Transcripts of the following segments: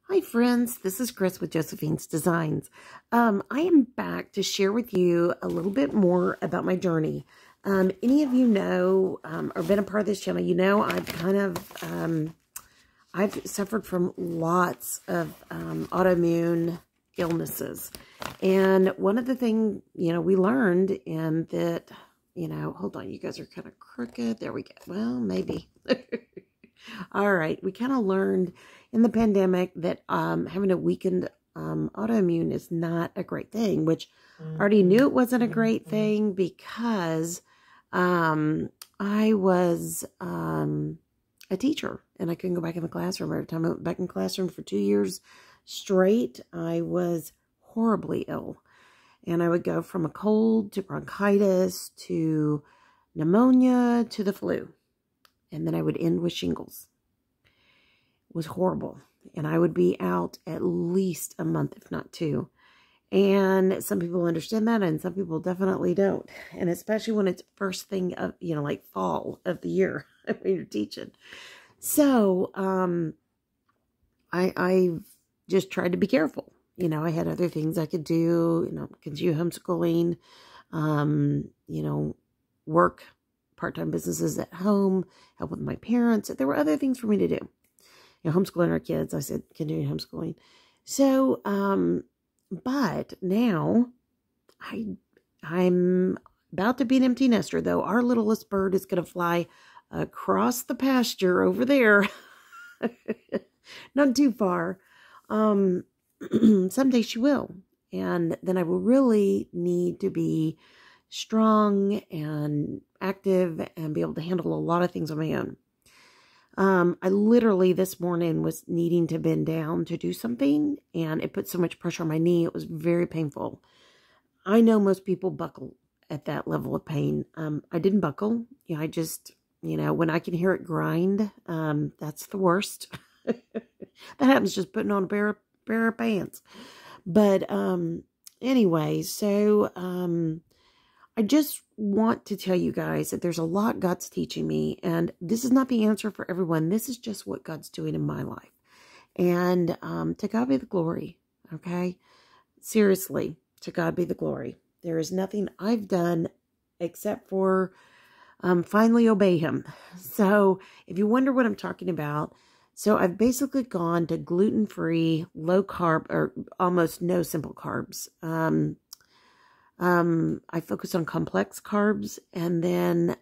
Hi friends, this is Chris with Josephine's Designs. I am back to share with you a little bit more about my journey. Any of you know, or been a part of this channel, you know I've suffered from lots of autoimmune illnesses. And one of the things, we learned in that, hold on, you guys are kind of crooked. There we go. Well, maybe. All right. We kind of learned in the pandemic that having a weakened autoimmune is not a great thing, which I already knew it wasn't a great thing because I was a teacher and I couldn't go back in the classroom. Every time I went back in the classroom for 2 years straight, I was horribly ill. And I would go from a cold to bronchitis to pneumonia to the flu. And then I would end with shingles. It was horrible. And I would be out at least a month, if not 2. And some people understand that and some people definitely don't. And especially when it's first thing of, like fall of the year when you're teaching. So, I just tried to be careful. I had other things I could do, continue homeschooling, work part-time businesses at home, help with my parents. There were other things for me to do. Homeschooling our kids. I said, continue homeschooling. So, but now I'm about to be an empty nester, though. Our littlest bird is going to fly across the pasture over there. Not too far. Someday she will. And then I will really need to be strong and active and be able to handle a lot of things on my own. I literally this morning was needing to bend down to do something and it put so much pressure on my knee. It was very painful. I know most people buckle at that level of pain. I didn't buckle. I just, when I can hear it grind, that's the worst. That happens just putting on a pair of pants. But anyway, so I just want to tell you guys that there's a lot God's teaching me, and this is not the answer for everyone. This is just what God's doing in my life. And to God be the glory, okay? Seriously, to God be the glory. There is nothing I've done except for finally obey Him. So if you wonder what I'm talking about, so I've basically gone to gluten-free, low-carb, or almost no simple carbs. I focus on complex carbs, and then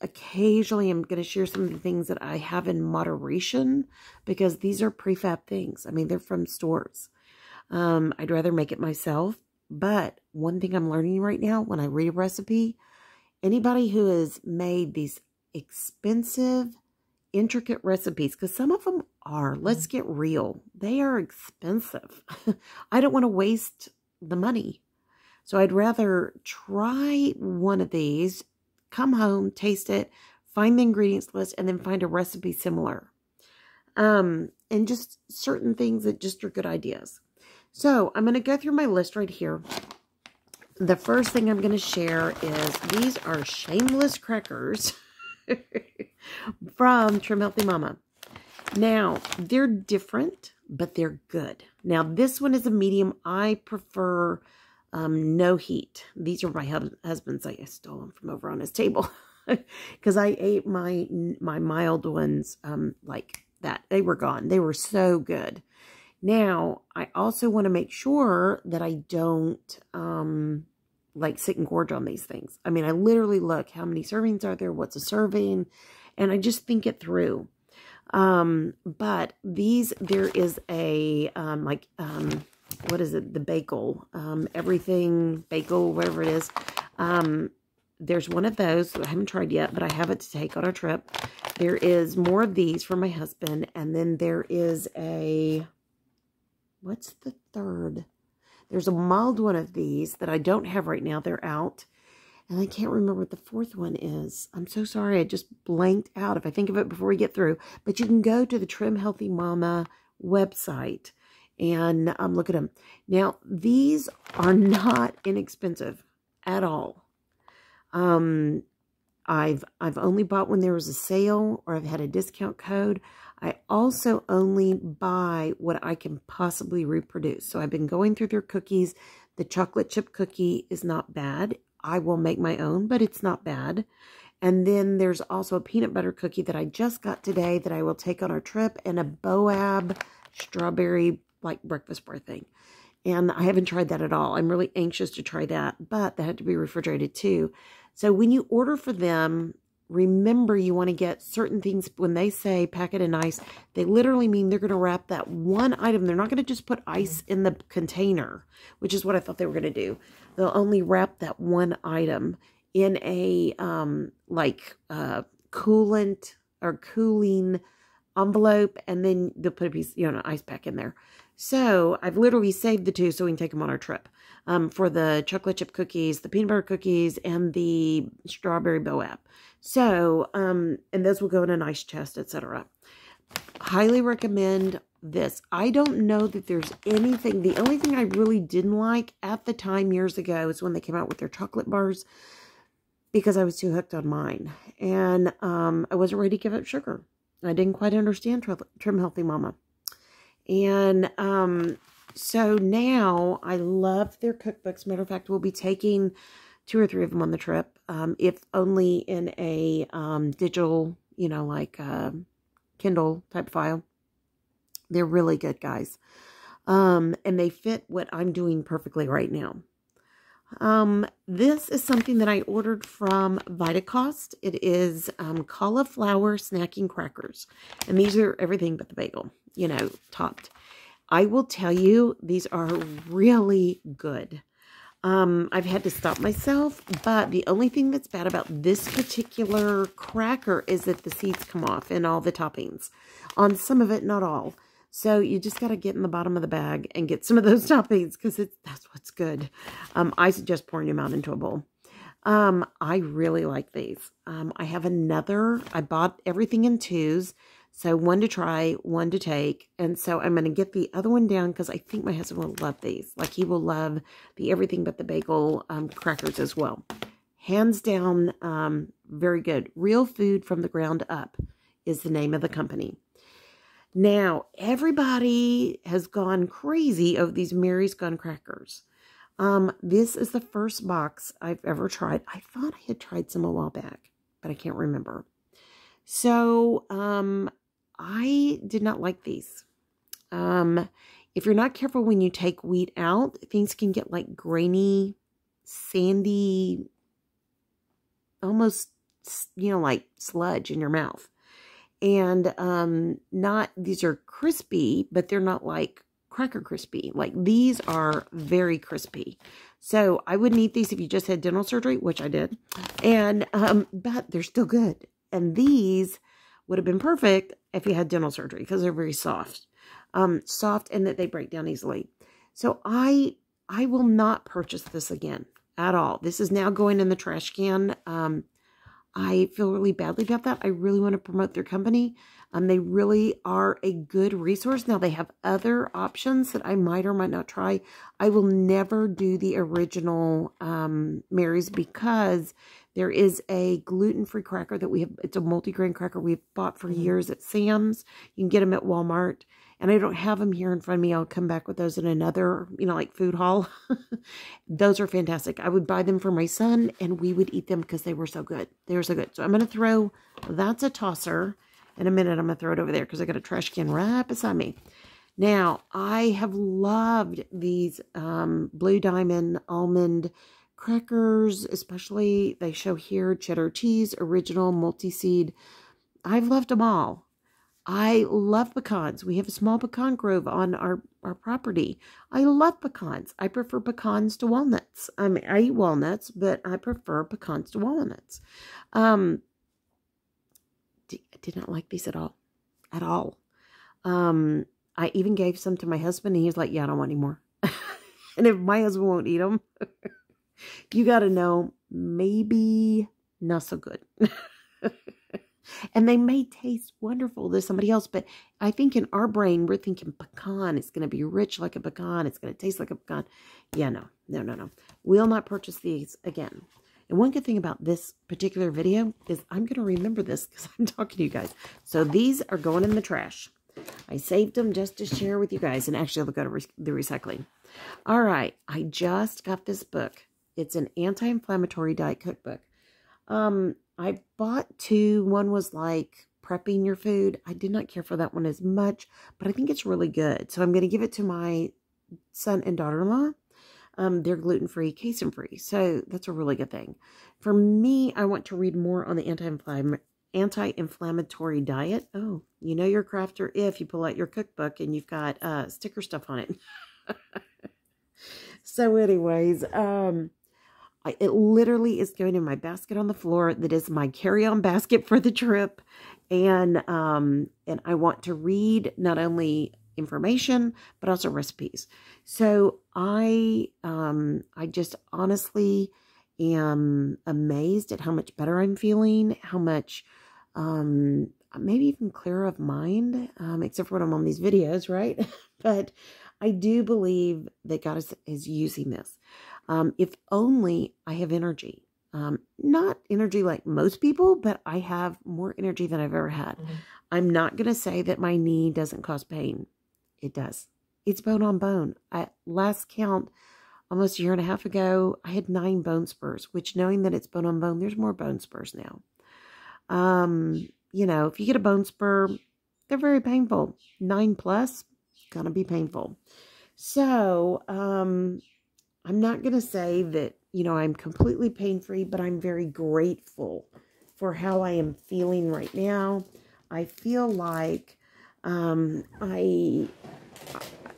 occasionally I'm going to share some of the things that I have in moderation, because these are prefab things. I mean, they're from stores. I'd rather make it myself, but one thing I'm learning right now, when I read a recipe, anybody who has made these expensive, intricate recipes, because some of them are, let's get real, they are expensive. I don't want to waste the money. So I'd rather try one of these, come home, taste it, find the ingredients list, and then find a recipe similar. And just certain things that just are good ideas. So I'm going to go through my list right here. The first thing I'm going to share is these are shameless crackers from Trim Healthy Mama. Now, they're different, but they're good. Now, this one is a medium. I prefer no heat. These are my husband's. I stole them from over on his table because I ate my mild ones like that. They were gone. They were so good. Now, I also want to make sure that I don't like sit and gorge on these things. I mean, I literally look how many servings are there, what's a serving, and I just think it through. But these, there is a what is it? The bagel, everything bagel, whatever it is. There's one of those that I haven't tried yet, but I have it to take on a trip. There is more of these for my husband. And then there is a, what's the third? There's a mild one of these that I don't have right now. They're out. And I can't remember what the fourth one is. I'm so sorry. I just blanked out if I think of it before we get through. But you can go to the Trim Healthy Mama website and look at them. Now, these are not inexpensive at all. I've only bought when there was a sale or I've had a discount code. I also only buy what I can possibly reproduce. So I've been going through their cookies. The chocolate chip cookie is not bad. I will make my own, but it's not bad. And then there's also a peanut butter cookie that I just got today that I will take on our trip, and a Boab strawberry like breakfast bar thing. And I haven't tried that at all. I'm really anxious to try that, but that had to be refrigerated too. So when you order for them, remember you want to get certain things. When they say pack it in ice, they literally mean they're going to wrap that one item. They're not going to just put ice in the container, which is what I thought they were going to do. They'll only wrap that one item in a coolant or cooling envelope, and then they'll put a piece, an ice pack in there. So I've literally saved the two so we can take them on our trip, for the chocolate chip cookies, the peanut butter cookies, and the strawberry Boab. So, and those will go in a nice chest, etc. Highly recommend this. I don't know that there's anything. The only thing I really didn't like at the time years ago is when they came out with their chocolate bars, because I was too hooked on mine. And I wasn't ready to give up sugar. I didn't quite understand Trim Healthy Mama. And so now I love their cookbooks. Matter of fact, we'll be taking 2 or 3 of them on the trip, if only in a digital, like Kindle type file. They're really good, guys. And they fit what I'm doing perfectly right now. This is something that I ordered from Vitacost. It is cauliflower snacking crackers. And these are everything but the bagel, topped. I will tell you, these are really good. I've had to stop myself, but the only thing that's bad about this particular cracker is that the seeds come off and all the toppings. On some of it, not all. So you just got to get in the bottom of the bag and get some of those toppings, because that's what's good. I suggest pouring them out into a bowl. I really like these. I have another. I bought everything in 2s. So 1 to try, 1 to take. And so I'm going to get the other one down because I think my husband will love these. Like, he will love the everything but the bagel crackers as well. Hands down, very good. Real Food from the Ground Up is the name of the company. Now, everybody has gone crazy over these Mary's Gone crackers. This is the first box I've ever tried. I thought I had tried some a while back, but I can't remember. So, I did not like these. If you're not careful when you take wheat out, things can get like grainy, sandy, almost, like sludge in your mouth. And these are crispy, but they're not like cracker crispy. Like, these are very crispy. So I wouldn't eat these if you just had dental surgery, which I did. And, but they're still good. And these would have been perfect if you had dental surgery, because they're very soft. Soft, and that they break down easily. So I will not purchase this again at all. This is now going in the trash can. I feel really badly about that. I really want to promote their company. They really are a good resource. Now, they have other options that I might or might not try. I will never do the original Mary's, because there is a gluten-free cracker that we have. It's a multigrain cracker we've bought for years at Sam's. You can get them at Walmart. And I don't have them here in front of me. I'll come back with those in another, like food haul. Those are fantastic. I would buy them for my son, and we would eat them because they were so good. They were so good. So I'm going to throw, that's a tosser. In a minute, I'm going to throw it over there because I got a trash can right beside me. Now, I have loved these Blue Diamond almond crackers, especially they show here cheddar cheese, original, multi-seed. I've loved them all. I love pecans. We have a small pecan grove on our property. I love pecans. I prefer pecans to walnuts. I mean, I eat walnuts, but I prefer pecans to walnuts. I did not like these at all. At all. I even gave some to my husband, and he was like, yeah, I don't want any more. And if my husband won't eat them, you got to know, maybe not so good. And they may taste wonderful to somebody else, but I think in our brain, we're thinking pecan. It's going to be rich like a pecan. It's going to taste like a pecan. Yeah, no. We'll not purchase these again. And one good thing about this particular video is I'm going to remember this because I'm talking to you guys. So these are going in the trash. I saved them just to share with you guys. And actually, they'll go to the recycling. All right. I just got this book. It's an anti-inflammatory diet cookbook. I bought two. One was like prepping your food. I did not care for that one as much, but I think it's really good. So I'm going to give it to my son and daughter-in-law. They're gluten-free, casein-free. So that's a really good thing. For me, I want to read more on the anti-inflammatory diet. Oh, you know you're a crafter if you pull out your cookbook and you've got sticker stuff on it. So anyways, it literally is going in my basket on the floor. That is my carry-on basket for the trip. And I want to read not only information, but also recipes. So I just honestly am amazed at how much better I'm feeling, how much, maybe even clearer of mind, except for when I'm on these videos, right? But I do believe that God is using this. If only I have energy. Not energy like most people, but I have more energy than I've ever had. Mm-hmm. I'm not going to say that my knee doesn't cause pain. It does. It's bone on bone. At last count, almost a year and a half ago, I had 9 bone spurs, which knowing that it's bone on bone, there's more bone spurs now. You know, if you get a bone spur, they're very painful. 9+, gonna be painful. So, I'm not going to say that, you know, I'm completely pain-free, but I'm very grateful for how I am feeling right now. I feel like,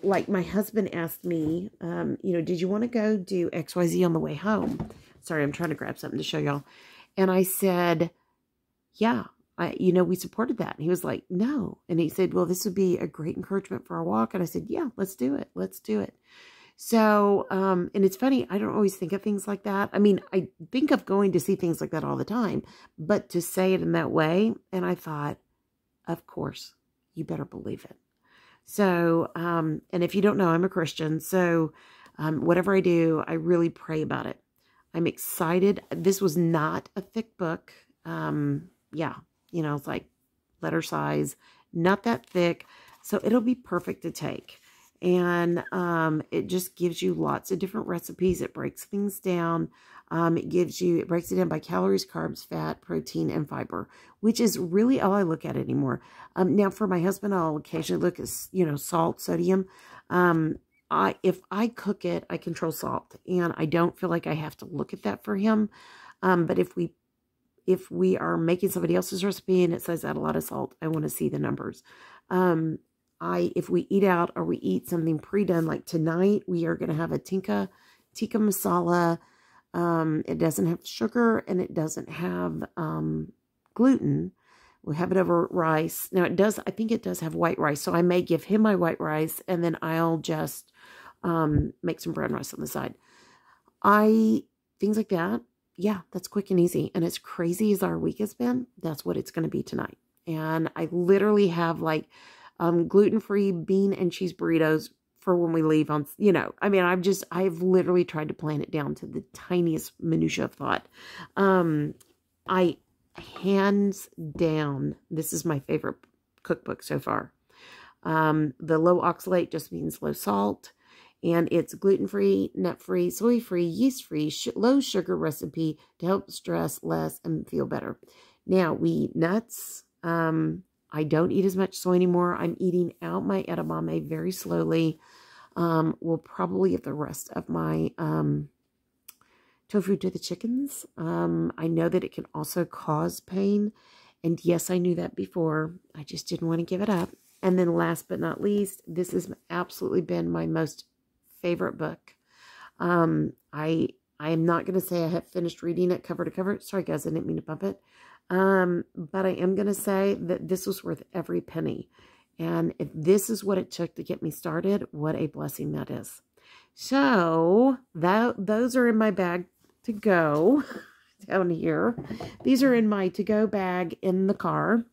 like my husband asked me, you know, did you want to go do XYZ on the way home? Sorry, I'm trying to grab something to show y'all. And I said, yeah, you know, we supported that. And he was like, no. And he said, well, this would be a great encouragement for our walk. And I said, yeah, let's do it. Let's do it. So, and it's funny, I don't always think of things like that. I mean, I think of going to see things like that all the time, but to say it in that way, and I thought, of course, you better believe it. So, and if you don't know, I'm a Christian, so whatever I do, I really pray about it. I'm excited. This was not a thick book. Yeah, you know, it's like letter size, not that thick, so it'll be perfect to take. And it just gives you lots of different recipes. It breaks things down. It breaks it down by calories, carbs, fat, protein, and fiber, which is really all I look at anymore. Now for my husband, I'll occasionally look at, you know, salt, sodium. If I cook it, I control salt, and I don't feel like I have to look at that for him. But if we are making somebody else's recipe and it says add a lot of salt, I want to see the numbers. If we eat out or we eat something pre-done, like tonight, we are going to have a tikka masala. It doesn't have sugar and it doesn't have gluten. We'll have it over rice. Now I think it does have white rice. So I may give him my white rice and then I'll just make some brown rice on the side. Things like that. Yeah, that's quick and easy. And as crazy as our week has been, that's what it's going to be tonight. And I literally have like gluten-free bean and cheese burritos for when we leave on, you know, I mean, I've literally tried to plan it down to the tiniest minutia of thought. Hands down, this is my favorite cookbook so far. The low oxalate just means low salt, and it's gluten-free, nut-free, soy-free, yeast-free, low sugar recipe to help stress less and feel better. Now, we eat nuts. I don't eat as much soy anymore. I'm eating out my edamame very slowly. We'll probably give the rest of my tofu to the chickens. I know that it can also cause pain. And yes, I knew that before. I just didn't want to give it up. And then last but not least, this has absolutely been my most favorite book. I am not going to say I have finished reading it cover to cover. Sorry, guys, I didn't mean to bump it. But I am going to say that this was worth every penny. And if this is what it took to get me started, what a blessing that is. So those are in my bag to go down here. These are in my to-go bag in the car.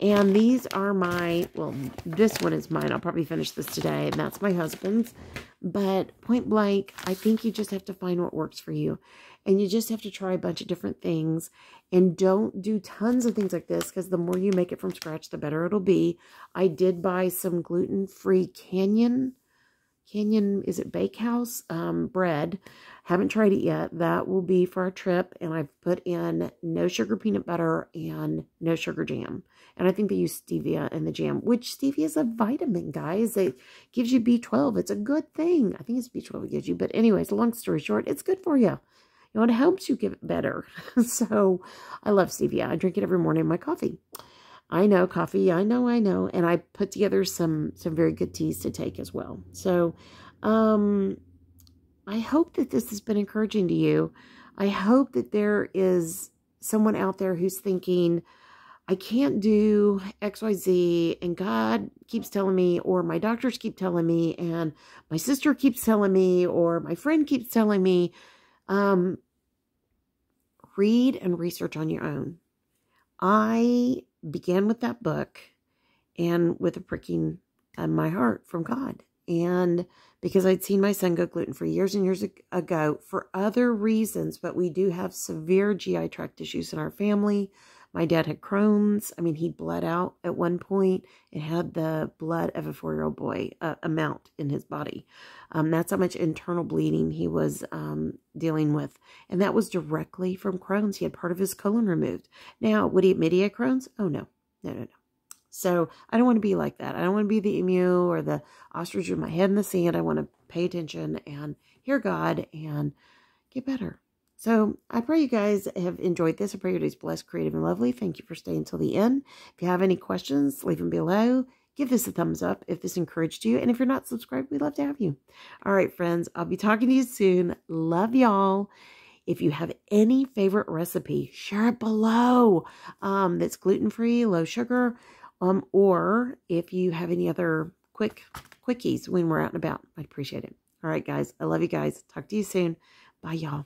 And these are my, well, this one is mine. I'll probably finish this today, and that's my husband's. But point blank, I think you just have to find what works for you. And you just have to try a bunch of different things. And don't do tons of things like this, because the more you make it from scratch, the better it'll be. I did buy some gluten-free Canyon, is it Bakehouse bread. Haven't tried it yet. That will be for our trip. And I've put in no sugar peanut butter and no sugar jam. And I think they use stevia in the jam, which stevia is a vitamin, guys. It gives you B12. It's a good thing. I think it's B12 it gives you. But anyways, long story short, it's good for you. You know, it helps you get better. So I love stevia. I drink it every morning in my coffee. I know, coffee. I know. And I put together some very good teas to take as well. So, I hope that this has been encouraging to you. I hope that there is someone out there who's thinking, I can't do XYZ, and God keeps telling me, or my doctors keep telling me, and my sister keeps telling me, or my friend keeps telling me. Read and research on your own. I began with that book and with a pricking in my heart from God. And because I'd seen my son go gluten-free years and years ago for other reasons, but we do have severe GI tract issues in our family. My dad had Crohn's. I mean, he bled out at one point. It had the blood of a 4-year-old boy amount in his body. That's how much internal bleeding he was dealing with. And that was directly from Crohn's. He had part of his colon removed. Now, would he admit he had Crohn's? Oh, no. No. So I don't want to be like that. I don't want to be the emu or the ostrich with my head in the sand. I want to pay attention and hear God and get better. So I pray you guys have enjoyed this. I pray your day's blessed, creative, and lovely. Thank you for staying until the end. If you have any questions, leave them below. Give this a thumbs up if this encouraged you. And if you're not subscribed, we'd love to have you. All right, friends. I'll be talking to you soon. Love y'all. If you have any favorite recipe, share it below. That's gluten-free, low sugar. Or if you have any other quickies when we're out and about, I'd appreciate it. All right, guys. I love you guys. Talk to you soon. Bye, y'all.